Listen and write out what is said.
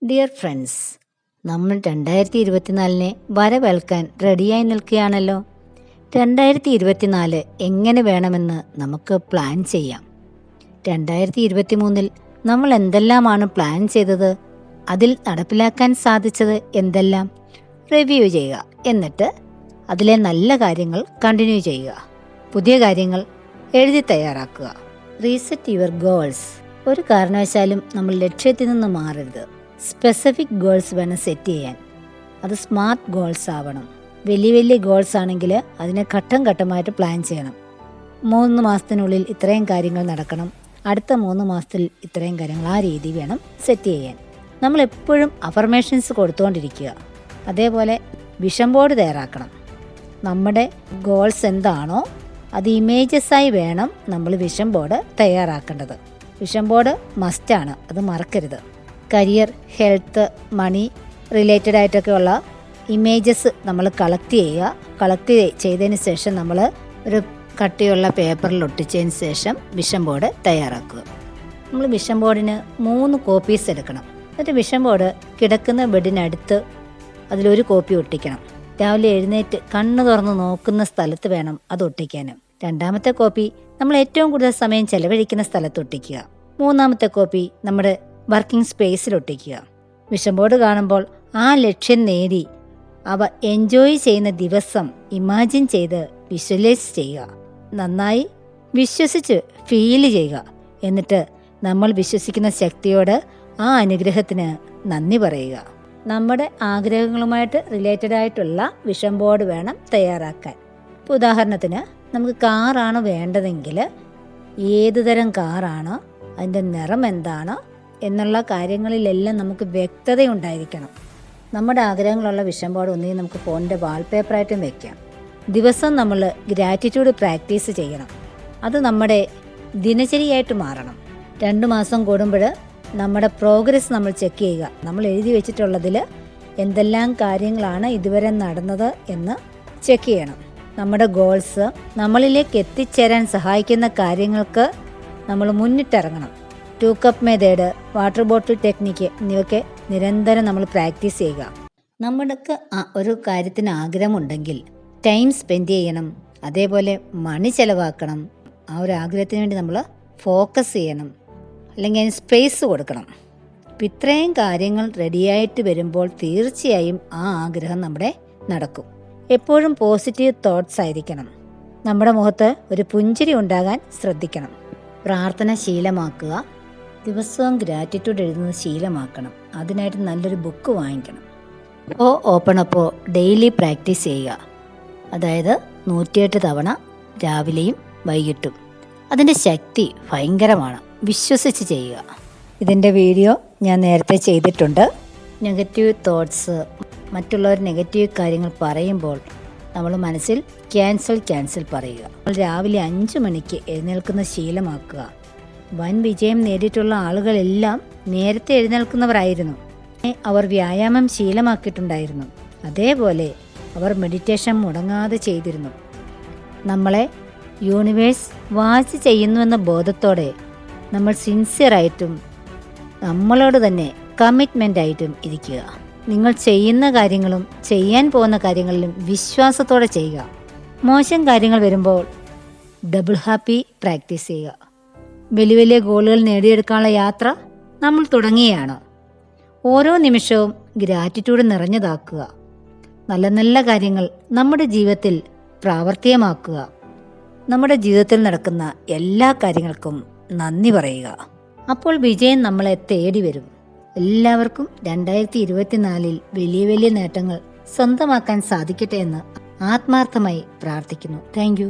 Dear friends, നമ്മൾ 2024 വരവേൽക്കാൻ റെഡിയായി നിൽക്കുകയാണല്ലോ. 2024 എങ്ങനെ വേണമെന്ന് നമുക്ക് പ്ലാൻ ചെയ്യാം. 2023 നമ്മൾ എന്തെല്ലാമാണ് പ്ലാൻ ചെയ്തത്, അതിൽ നടപ്പിലാക്കാൻ സാധിച്ചത് എന്തെല്ലാം റിവ്യൂ ചെയ്യുക. എന്നിട്ട് അതിലെ നല്ല കാര്യങ്ങൾ കണ്ടിന്യൂ ചെയ്യുക, പുതിയ കാര്യങ്ങൾ എഴുതി തയ്യാറാക്കുക. Reset your goals. ഒരു കാരണവശാലും നമ്മൾ ലക്ഷ്യത്തിൽ നിന്ന് മാറരുത്. സ്പെസിഫിക് ഗോൾസ് വേണം സെറ്റ് ചെയ്യാൻ. അത് സ്മാർട്ട് ഗോൾസ് ആവണം. വലിയ വലിയ ഗോൾസ് ആണെങ്കിൽ അതിനെ ഘട്ടം ഘട്ടമായിട്ട് പ്ലാൻ ചെയ്യണം. 3 മാസത്തിനുള്ളിൽ ഇത്രയും കാര്യങ്ങൾ നടക്കണം, അടുത്ത 3 മാസത്തിൽ ഇത്രയും കാര്യങ്ങൾ, ആ രീതി വേണം സെറ്റ് ചെയ്യാൻ. നമ്മൾ എപ്പോഴും അഫർമേഷൻസ് കൊടുത്തുകൊണ്ടിരിക്കുക. അതേപോലെ വിഷൻ ബോർഡ് തയ്യാറാക്കണം. നമ്മുടെ ഗോൾസ് എന്താണോ അത് ഇമേജസായി വേണം നമ്മൾ വിഷൻ ബോർഡ് തയ്യാറാക്കേണ്ടത്. വിഷൻ ബോർഡ് മസ്റ്റാണ്, അത് മറക്കരുത്. കരിയർ, ഹെൽത്ത്, മണി റിലേറ്റഡ് ആയിട്ടൊക്കെയുള്ള ഇമേജസ് നമ്മൾ കളക്ട് ചെയ്തതിന് ശേഷം നമ്മൾ ഒരു കട്ടിയുള്ള പേപ്പറിൽ ഒട്ടിച്ചതിന് ശേഷം വിഷൻ ബോർഡ് തയ്യാറാക്കുക. നമ്മൾ വിഷൻ ബോർഡിന് 3 കോപ്പീസ് എടുക്കണം. എന്നിട്ട് വിഷൻ ബോർഡ് കിടക്കുന്ന ബെഡിനടുത്ത് അതിലൊരു കോപ്പി ഒട്ടിക്കണം. രാവിലെ എഴുന്നേറ്റ് കണ്ണ് തുറന്ന് നോക്കുന്ന സ്ഥലത്ത് വേണം അത് ഒട്ടിക്കാനും. 2ാമത്തെ കോപ്പി നമ്മൾ ഏറ്റവും കൂടുതൽ സമയം ചെലവഴിക്കുന്ന സ്ഥലത്ത് ഒട്ടിക്കുക. 3ാമത്തെ കോപ്പി നമ്മുടെ വർക്കിംഗ് സ്പേസിൽ ഒട്ടിക്കുക. വിഷൻ ബോർഡ് കാണുമ്പോൾ ആ ലക്ഷ്യം നേടി അവ എൻജോയ് ചെയ്യുന്ന ദിവസം ഇമാജിൻ ചെയ്ത് വിഷ്വലൈസ് ചെയ്യുക. നന്നായി വിശ്വസിച്ച് ഫീൽ ചെയ്യുക. എന്നിട്ട് നമ്മൾ വിശ്വസിക്കുന്ന ശക്തിയോട് ആ അനുഗ്രഹത്തിന് നന്ദി പറയുക. നമ്മുടെ ആഗ്രഹങ്ങളുമായിട്ട് റിലേറ്റഡ് ആയിട്ടുള്ള വിഷൻ ബോർഡ് വേണം തയ്യാറാക്കാൻ. ഇപ്പോൾ ഉദാഹരണത്തിന് നമുക്ക് കാറാണ് വേണ്ടതെങ്കിൽ ഏത് തരം കാറാണ്, അതിൻ്റെ നിറം എന്താണ് എന്നുള്ള കാര്യങ്ങളിലെല്ലാം നമുക്ക് വ്യക്തതയുണ്ടായിരിക്കണം. നമ്മുടെ ആഗ്രഹങ്ങളുള്ള വിഷൻ ബോർഡ് ഒന്നുകിൽ നമുക്ക് ഫോണിൻ്റെ വാൾപേപ്പറായിട്ടും വയ്ക്കാം. ദിവസം നമ്മൾ ഗ്രാറ്റിറ്റ്യൂഡ് പ്രാക്ടീസ് ചെയ്യണം. അത് നമ്മുടെ ദിനചര്യയായിട്ട് മാറണം. 2 മാസം കൂടുമ്പോൾ നമ്മുടെ പ്രോഗ്രസ് നമ്മൾ ചെക്ക് ചെയ്യുക. നമ്മൾ എഴുതി വെച്ചിട്ടുള്ളതിൽ എന്തെല്ലാം കാര്യങ്ങളാണ് ഇതുവരെ നടന്നത് എന്ന് ചെക്ക് ചെയ്യണം. നമ്മുടെ ഗോൾസ് നമ്മളിലേക്ക് എത്തിച്ചേരാൻ സഹായിക്കുന്ന കാര്യങ്ങൾക്ക് നമ്മൾ മുന്നിട്ടിറങ്ങണം. 2 cup method, water bottle technique എന്നിവയൊക്കെ നിരന്തരം നമ്മൾ പ്രാക്ടീസ് ചെയ്യുക. നമ്മൾക്ക് ഒരു കാര്യത്തിന് ആഗ്രഹമുണ്ടെങ്കിൽ ടൈം സ്പെൻഡ് ചെയ്യണം. അതേപോലെ മണി ചിലവാക്കണം. ആ ഒരു ആഗ്രഹത്തിന് വേണ്ടി നമ്മൾ ഫോക്കസ് ചെയ്യണം, അല്ലെങ്കിൽ അതിന് സ്പേസ് കൊടുക്കണം. അപ്പം ഇത്രയും കാര്യങ്ങൾ റെഡിയായിട്ട് വരുമ്പോൾ തീർച്ചയായും ആ ആഗ്രഹം നമ്മുടെ നടക്കും. എപ്പോഴും പോസിറ്റീവ് തോട്ട്സ് ആയിരിക്കണം. നമ്മുടെ മുഖത്ത് ഒരു പുഞ്ചിരി ഉണ്ടാകാൻ ശ്രദ്ധിക്കണം. പ്രാർത്ഥന ശീലമാക്കുക. ദിവസവും ഗ്രാറ്റിറ്റ്യൂഡ് എഴുതുന്നത് ശീലമാക്കണം. അതിനായിട്ട് നല്ലൊരു ബുക്ക് വാങ്ങിക്കണം. ഓപ്പണപ്പോ ഡെയിലി പ്രാക്ടീസ് ചെയ്യുക. അതായത് 108 തവണ രാവിലെയും വൈകിട്ടും. അതിൻ്റെ ശക്തി ഭയങ്കരമാണ്. വിശ്വസിച്ച് ചെയ്യുക. ഇതിൻ്റെ വീഡിയോ ഞാൻ നേരത്തെ ചെയ്തിട്ടുണ്ട്. നെഗറ്റീവ് തോട്ട്സ്, മറ്റുള്ളവർ നെഗറ്റീവ് കാര്യങ്ങൾ പറയുമ്പോൾ നമ്മൾ മനസ്സിൽ ക്യാൻസൽ പറയുക. നമ്മൾ രാവിലെ 5 മണിക്ക് എഴുന്നേൽക്കുന്ന ശീലമാക്കുക. വൻ വിജയം നേടിയിട്ടുള്ള ആളുകളെല്ലാം നേരത്തെ എഴുന്നേൽക്കുന്നവരായിരുന്നു. അവർ വ്യായാമം ശീലമാക്കിയിട്ടുണ്ടായിരുന്നു. അതേപോലെ അവർ മെഡിറ്റേഷൻ മുടങ്ങാതെ ചെയ്തിരുന്നു. നമ്മളെ യൂണിവേഴ്സ് വാച്ച് ചെയ്യുന്നുവെന്ന ബോധത്തോടെ നമ്മൾ സിൻസിയറായിട്ടും നമ്മളോട് തന്നെ കമ്മിറ്റ്മെൻ്റ് ആയിട്ടും ഇരിക്കുക. നിങ്ങൾ ചെയ്യുന്ന കാര്യങ്ങളും ചെയ്യാൻ പോകുന്ന കാര്യങ്ങളിലും വിശ്വാസത്തോടെ ചെയ്യുക. മോശം കാര്യങ്ങൾ വരുമ്പോൾ ഡബിൾ ഹാപ്പി പ്രാക്ടീസ് ചെയ്യുക. വലിയ വലിയ ഗോളുകൾ നേടിയെടുക്കാനുള്ള യാത്ര നമ്മൾ തുടങ്ങിയാണ്. ഓരോ നിമിഷവും ഗ്രാറ്റിറ്റ്യൂഡ് നിറഞ്ഞതാക്കുക. നല്ല നല്ല കാര്യങ്ങൾ നമ്മുടെ ജീവിതത്തിൽ പ്രാവർത്തികമാക്കുക. നമ്മുടെ ജീവിതത്തിൽ നടക്കുന്ന എല്ലാ കാര്യങ്ങൾക്കും നന്ദി പറയുക. അപ്പോൾ വിജയം നമ്മളെ തേടി വരും. എല്ലാവർക്കും 2024 വലിയ വലിയ നേട്ടങ്ങൾ സ്വന്തമാക്കാൻ സാധിക്കട്ടെ എന്ന് ആത്മാർത്ഥമായി പ്രാർത്ഥിക്കുന്നു. Thank you.